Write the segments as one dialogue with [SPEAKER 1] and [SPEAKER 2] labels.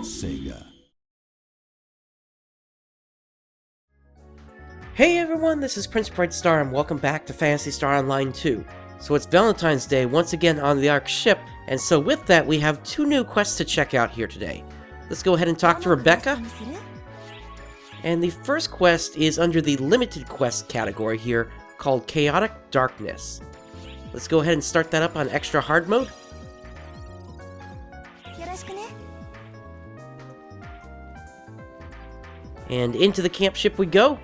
[SPEAKER 1] SEGA.
[SPEAKER 2] Hey everyone, this is Prince Brightstar and welcome back to Phantasy Star Online 2. So it's Valentine's Day once again on the Ark ship, and so with that we have two new quests to check out here today. Let's go ahead and talk to Rebecca. And the first quest is under the limited quest category here, called Chaotic Darkness. Let's go ahead and start that up on extra hard mode. And into the camp ship we go.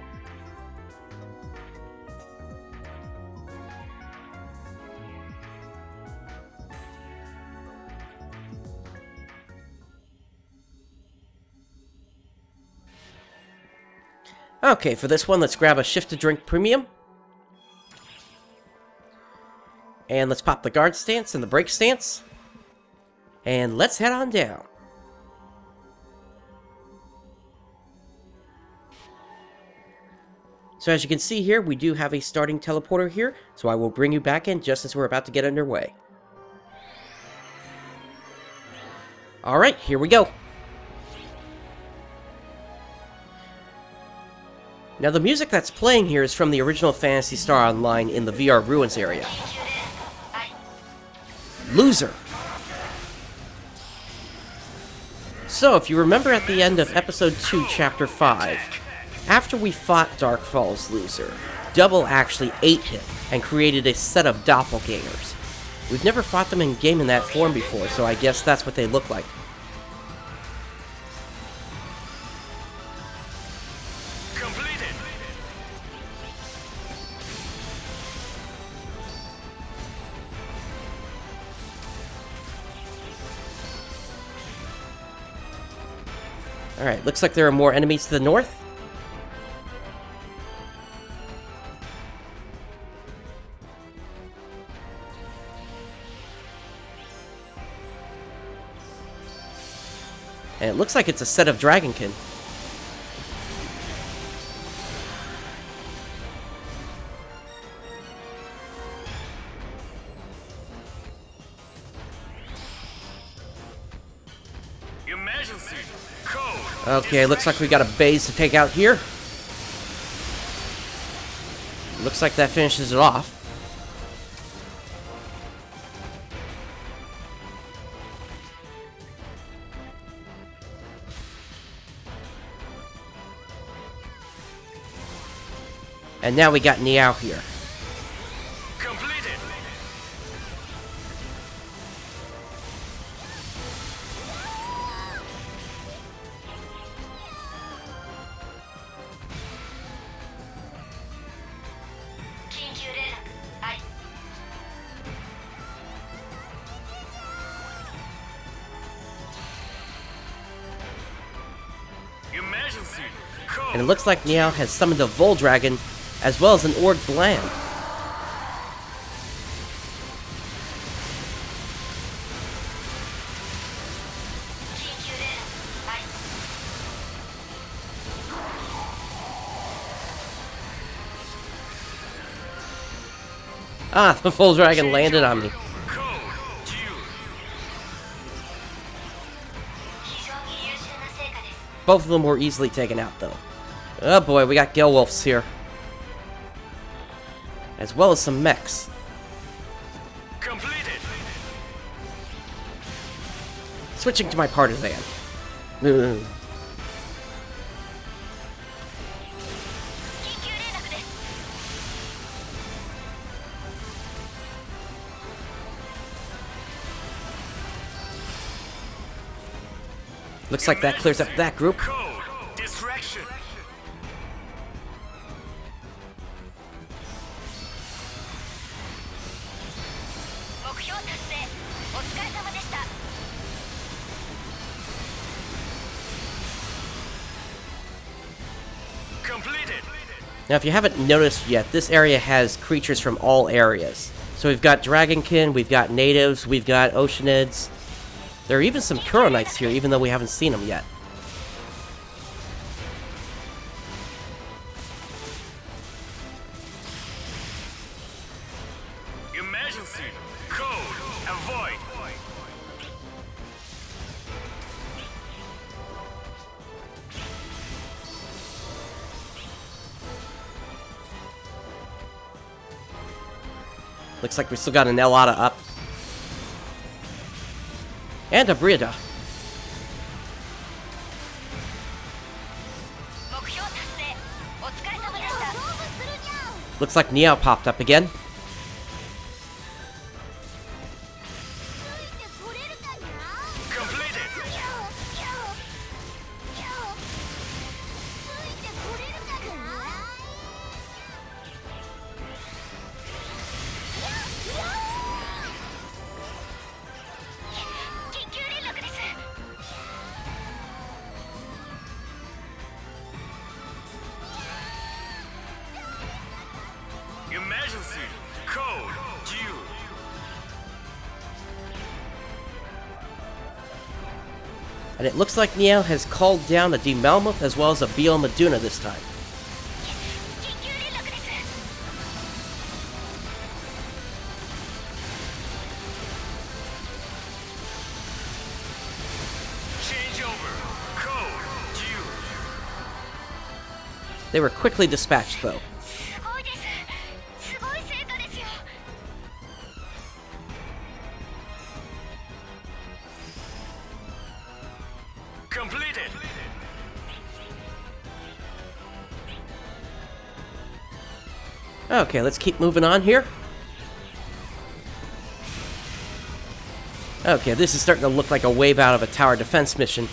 [SPEAKER 2] Okay, for this one, let's grab a shift to drink premium. And let's pop the guard stance and the break stance. And let's head on down. So as you can see here, we do have a starting teleporter here, so I will bring you back in just as we're about to get underway. Alright, here we go. Now the music that's playing here is from the original Phantasy Star Online in the VR Ruins area. Loser! So, if you remember at the end of Episode 2, Chapter 5, after we fought Darkfall's Loser, Double actually ate him and created a set of doppelgangers. We've never fought them in-game in that form before, so I guess that's what they look like. Alright, looks like there are more enemies to the north. And it looks like it's a set of Dragonkin.
[SPEAKER 3] Emergency code.
[SPEAKER 2] Okay, looks like we got a base to take out here. Looks like that finishes it off. And now we got Xiao here.
[SPEAKER 3] Completed. Emergency code.
[SPEAKER 2] And it looks like Xiao has summoned a Vol Dragon, as well as an Orc Bland. Ah, the Vol Dragon landed on me.
[SPEAKER 3] Code due.
[SPEAKER 2] Both of them were easily taken out, though. Oh boy, we got Gelwolfs here. As well as some mechs.
[SPEAKER 3] Completed.
[SPEAKER 2] Switching to my partisan. Ugh. Looks like that clears up that group.
[SPEAKER 3] Code distraction. Completed.
[SPEAKER 2] Now, if you haven't noticed yet, this area has creatures from all areas. So we've got Dragonkin, we've got natives, we've got Oceanids. There are even some Kuronites here, even though we haven't seen them yet.
[SPEAKER 3] Emergency code avoid.
[SPEAKER 2] Looks like we still got an Elada up. And a Brida. Looks like Xiao popped up again.
[SPEAKER 3] Emergency code due.
[SPEAKER 2] And it looks like Xiao has called down a D Melmoth as well as a Beal Maduna this time.
[SPEAKER 3] Changeover code due.
[SPEAKER 2] They were quickly dispatched though.
[SPEAKER 3] Completed.
[SPEAKER 2] Okay, let's keep moving on here. Okay, this is starting to look like a wave out of a tower defense mission.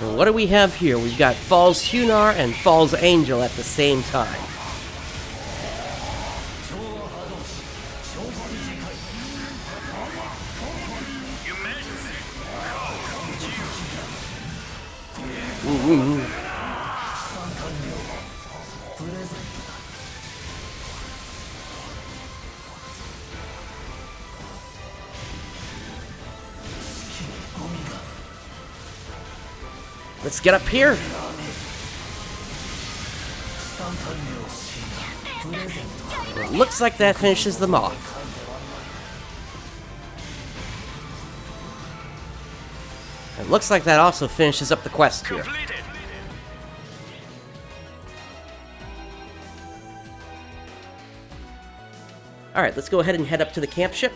[SPEAKER 2] And what do we have here? We've got Falls Hunar and Falls Angel at the same time.
[SPEAKER 3] Emergency code due.
[SPEAKER 2] Ooh. Let's get up here. Well, it looks like that finishes them off. It looks like that also finishes up the quest here.
[SPEAKER 3] Completed.
[SPEAKER 2] Alright, let's go ahead and head up to the camp ship.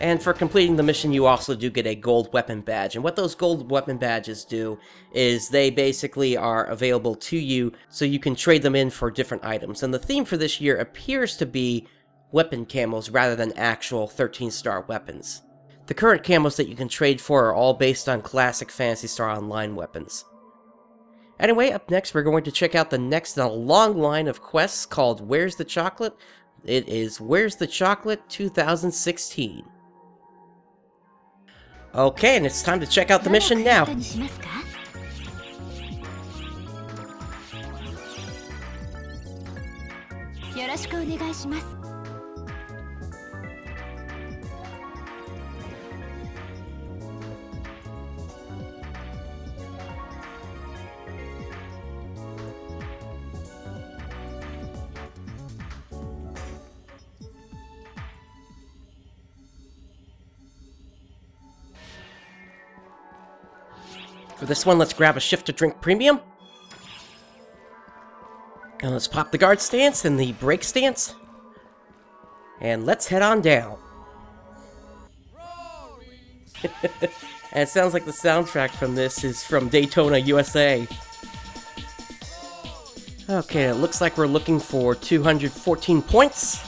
[SPEAKER 2] And for completing the mission, you also do get a gold weapon badge. And what those gold weapon badges do is they basically are available to you so you can trade them in for different items. And the theme for this year appears to be weapon camos rather than actual 13-star weapons. The current camos that you can trade for are all based on classic Phantasy Star Online weapons. Anyway, up next we're going to check out the next in a long line of quests called Where's the Chocolate? It is Where's the Chocolate 2016. Okay, and it's time to check out the mission now. For this one, let's grab a shift to drink premium. And let's pop the guard stance and the break stance. And let's head on down. And it sounds like the soundtrack from this is from Daytona, USA. Okay, it looks like we're looking for 214 points.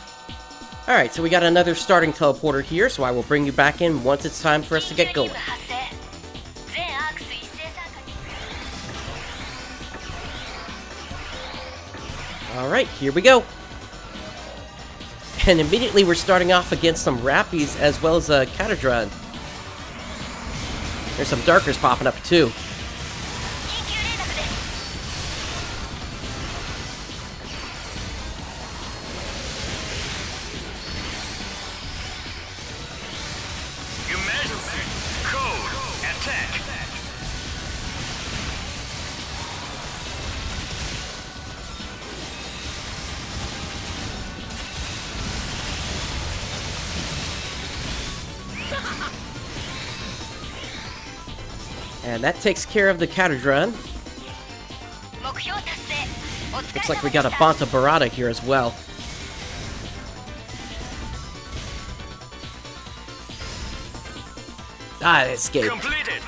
[SPEAKER 2] Alright, so we got another starting teleporter here, so I will bring you back in once it's time for us to get going. Alright, here we go. And immediately we're starting off against some Rappies as well as a Catadron. There's some Darkers popping up too.
[SPEAKER 3] Emergency
[SPEAKER 2] And that takes care of the Catadron. Looks like we got a Banta Barada here as well. Ah, it escaped.
[SPEAKER 3] Completed.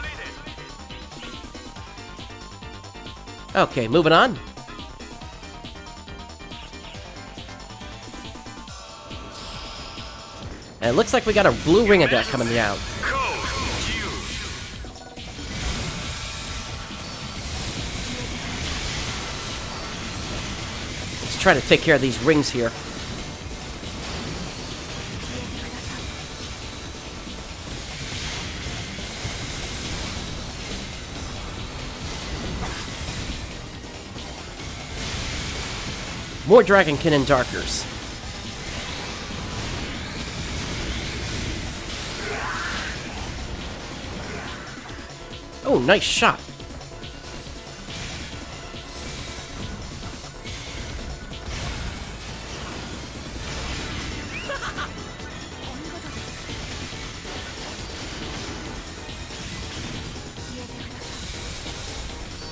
[SPEAKER 2] Okay, moving on. And it looks like we got a blue ring of deck coming down.
[SPEAKER 3] Code used.
[SPEAKER 2] Let's try to take care of these rings here. More Dragonkin and Darkers. Oh, nice shot.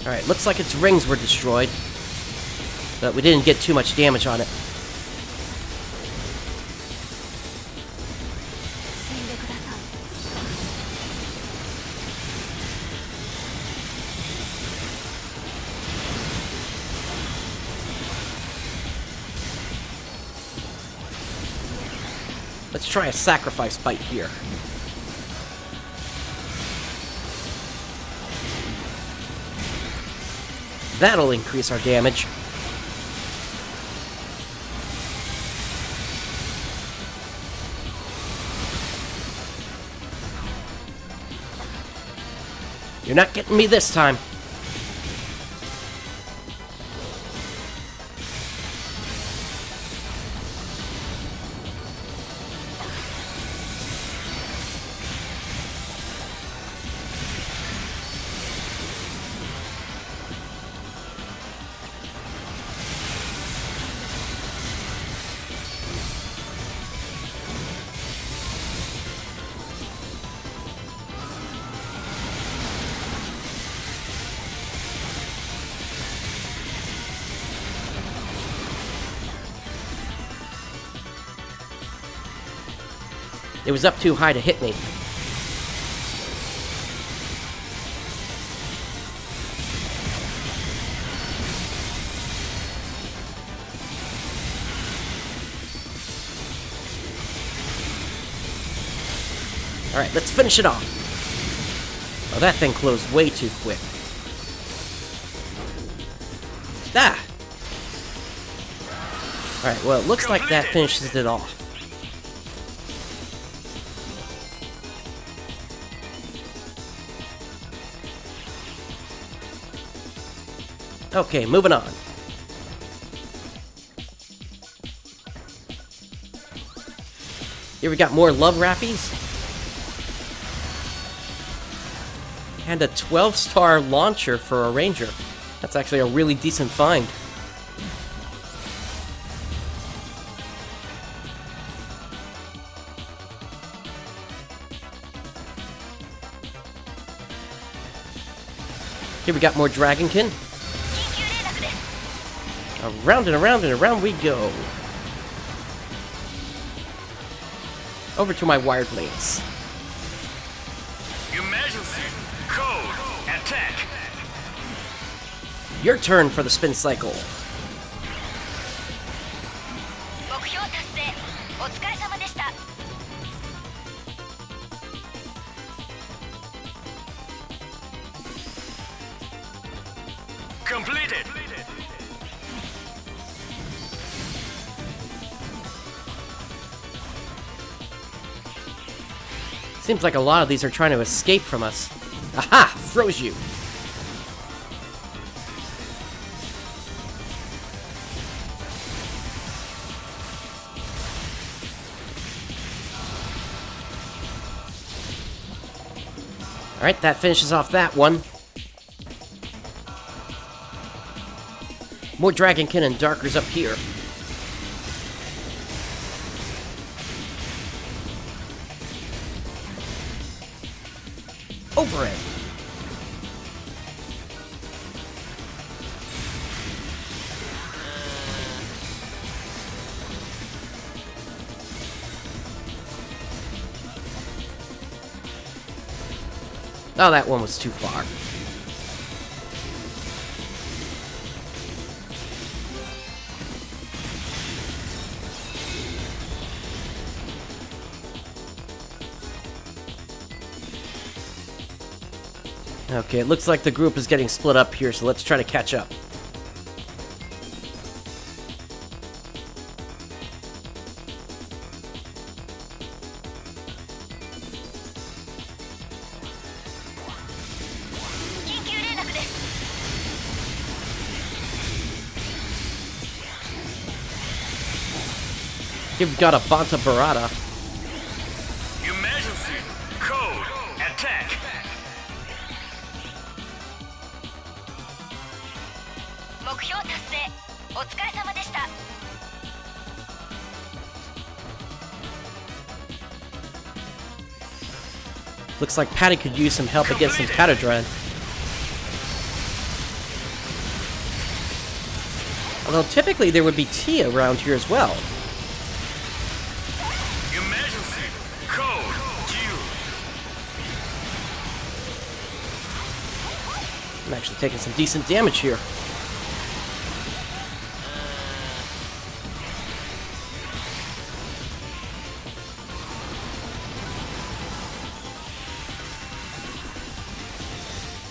[SPEAKER 2] Alright, looks like its rings were destroyed. But we didn't get too much damage on it. Let's try a sacrifice bite here. That'll increase our damage. You're not getting me this time. It was up too high to hit me. Alright, let's finish it off. Oh, that thing closed way too quick. Ah! Alright, well, it looks like that finishes it off. Okay, moving on. Here we got more Love Rappies. And a 12-star launcher for a Ranger. That's actually a really decent find. Here we got more Dragonkin. Around and around and around we go. Over to my wired links.
[SPEAKER 3] Emergency. Code. Attack.
[SPEAKER 2] Your turn for the spin cycle.
[SPEAKER 3] Completed.
[SPEAKER 2] Seems like a lot of these are trying to escape from us. Aha! Froze you! Alright, that finishes off that one. More Dragonkin and Darkers up here. Over it. Oh, that one was too far. Okay, it looks like the group is getting split up here, so let's try to catch up. You've got a Banta Barada.
[SPEAKER 3] Emergency code attack.
[SPEAKER 2] Looks like Patty could use some help against some Catadren. Although typically there would be Tia around here as well.
[SPEAKER 3] Emergency code due.
[SPEAKER 2] I'm actually taking some decent damage here.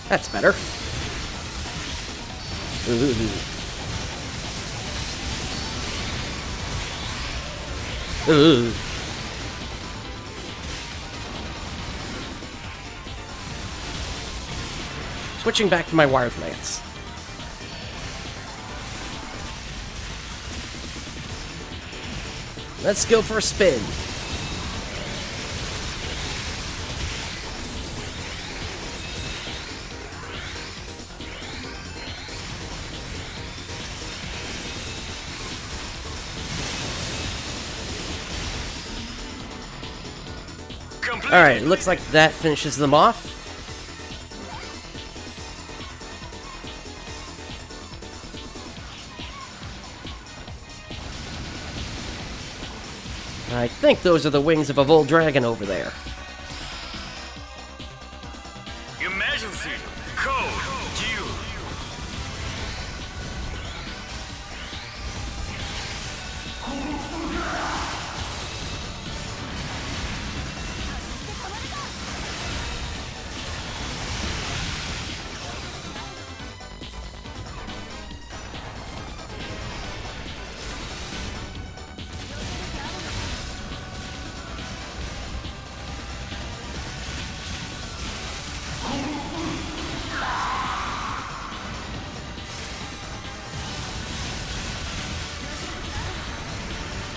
[SPEAKER 2] That's better. Ooh. Ooh. Switching back to my wired lance. Let's go for a spin. Alright, looks like that finishes them off. I think those are the wings of a Vol Dragon over there.
[SPEAKER 3] Emergency code due.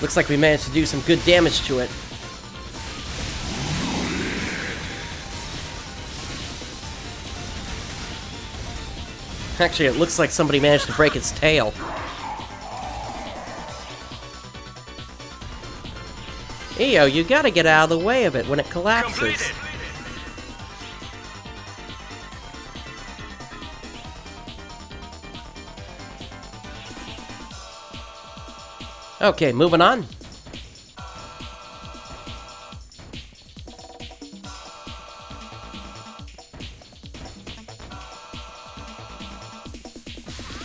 [SPEAKER 2] Looks like we managed to do some good damage to it. Actually, it looks like somebody managed to break its tail. Xiao, you gotta get out of the way of it when it collapses.
[SPEAKER 3] Completed.
[SPEAKER 2] Okay, moving on.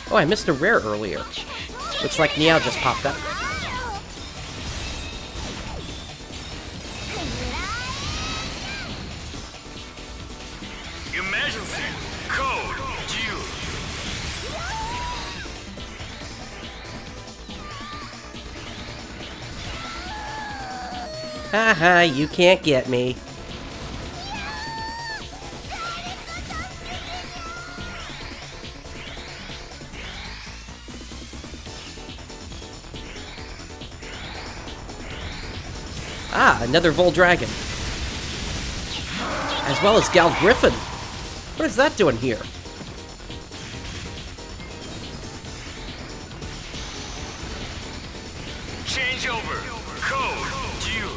[SPEAKER 2] Oh, I missed a rare earlier. Looks like Xiao just popped up.
[SPEAKER 3] Emergency code due.
[SPEAKER 2] Haha, you can't get me. Ah, another Vol Dragon. As well as Gal Griffin. What is that doing here?
[SPEAKER 3] Changeover code due.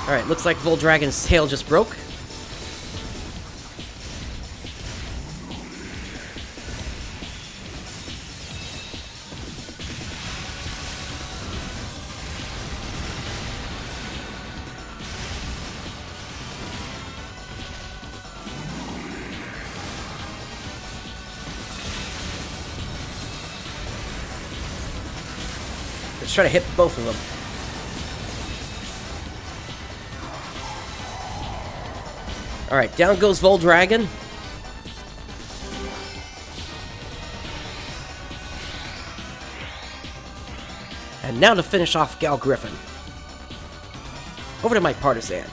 [SPEAKER 2] Alright, looks like Vol Dragon's tail just broke. Let's try to hit both of them. Alright, down goes Voldragon. And now to finish off Gal Griffin. Over to my partisan.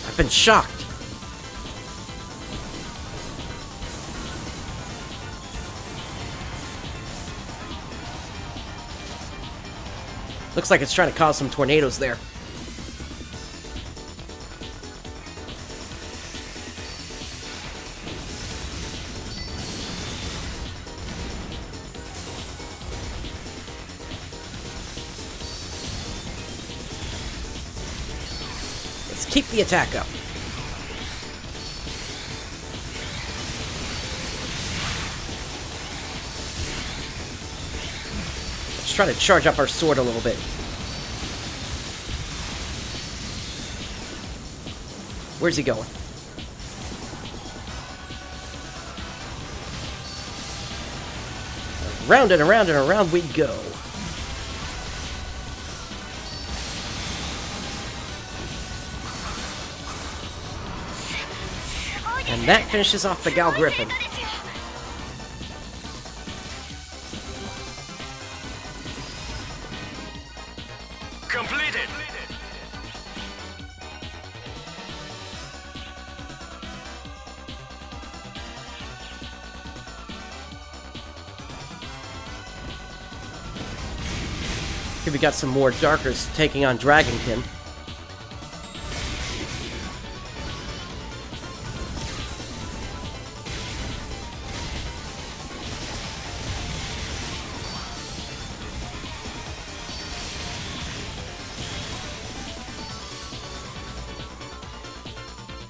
[SPEAKER 2] I've been shocked. Looks like it's trying to cause some tornadoes there. Let's keep the attack up. Let's try to charge up our sword a little bit. Where's he going? Around and around and around we go. And that finishes off the Gal Griffin.
[SPEAKER 3] Completed.
[SPEAKER 2] Here we got some more Darkers taking on Dragonkin.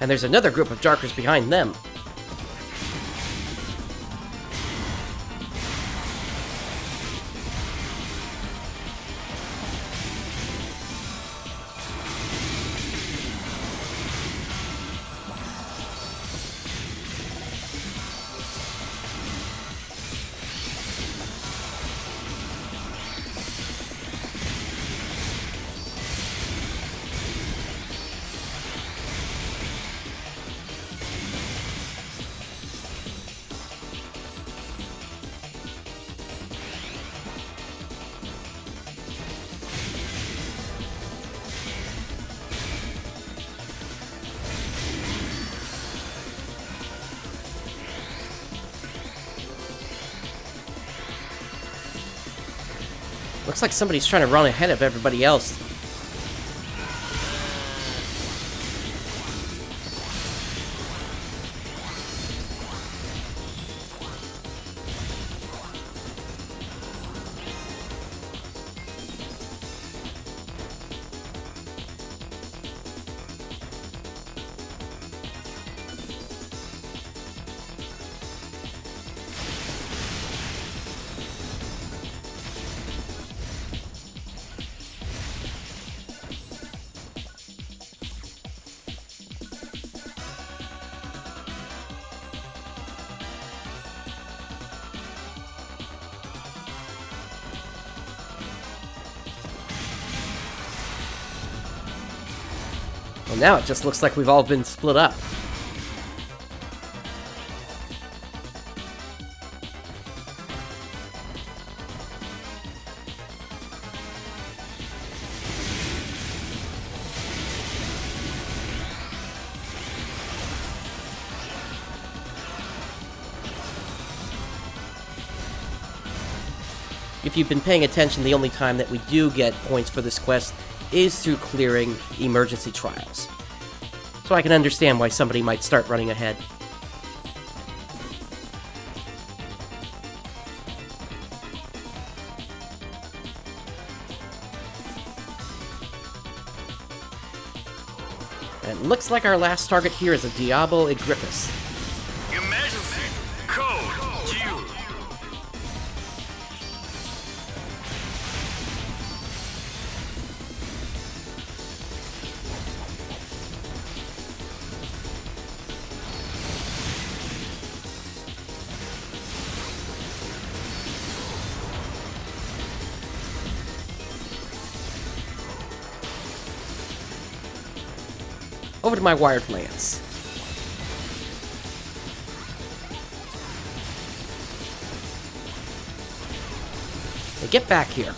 [SPEAKER 2] And there's another group of Darkers behind them. Looks like somebody's trying to run ahead of everybody else. Well, now it just looks like we've all been split up. If you've been paying attention, the only time that we do get points for this quest is through clearing emergency trials. So I can understand why somebody might start running ahead. And it looks like our last target here is a Diabo Igrippus.
[SPEAKER 3] Emergency.
[SPEAKER 2] over to my wired lands. Hey, get back here.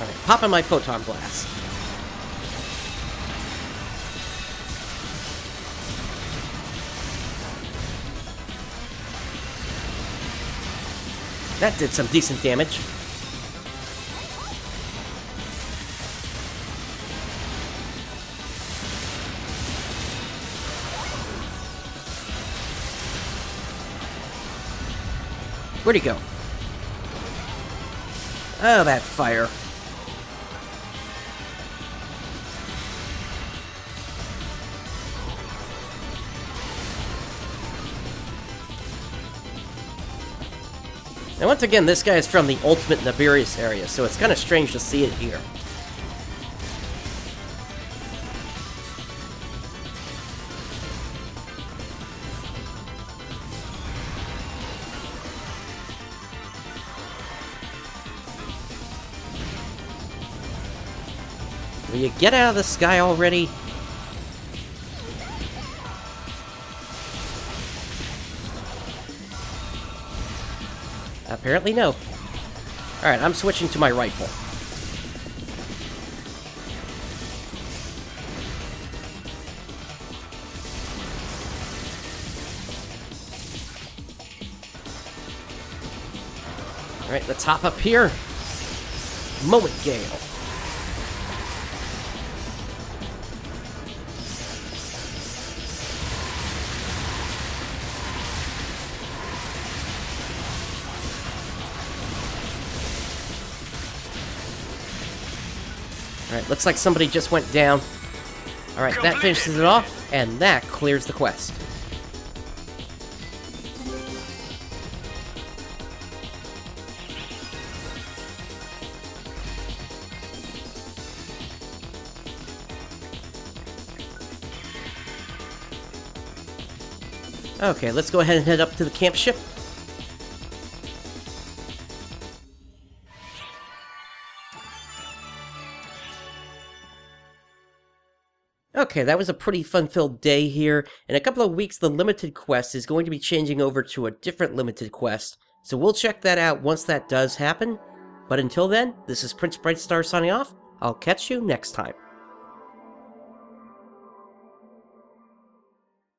[SPEAKER 2] Alright, popping my photon blast. That did some decent damage. Where'd he go? Oh, that fire. Now, once again, this guy is from the Ultimate Naberius area, so it's kind of strange to see it here. Will you get out of the sky already? Apparently no. Alright, I'm switching to my rifle. Alright, let's hop up here. Moment Gale. Alright, looks like somebody just went down. Alright, that finishes it off, and that clears the quest. Okay, let's go ahead and head up to the camp ship. Okay, that was a pretty fun-filled day here. In a couple of weeks, the limited quest is going to be changing over to a different limited quest, so we'll check that out once that does happen. But until then, this is Prince Brightstar signing off. I'll catch you next time.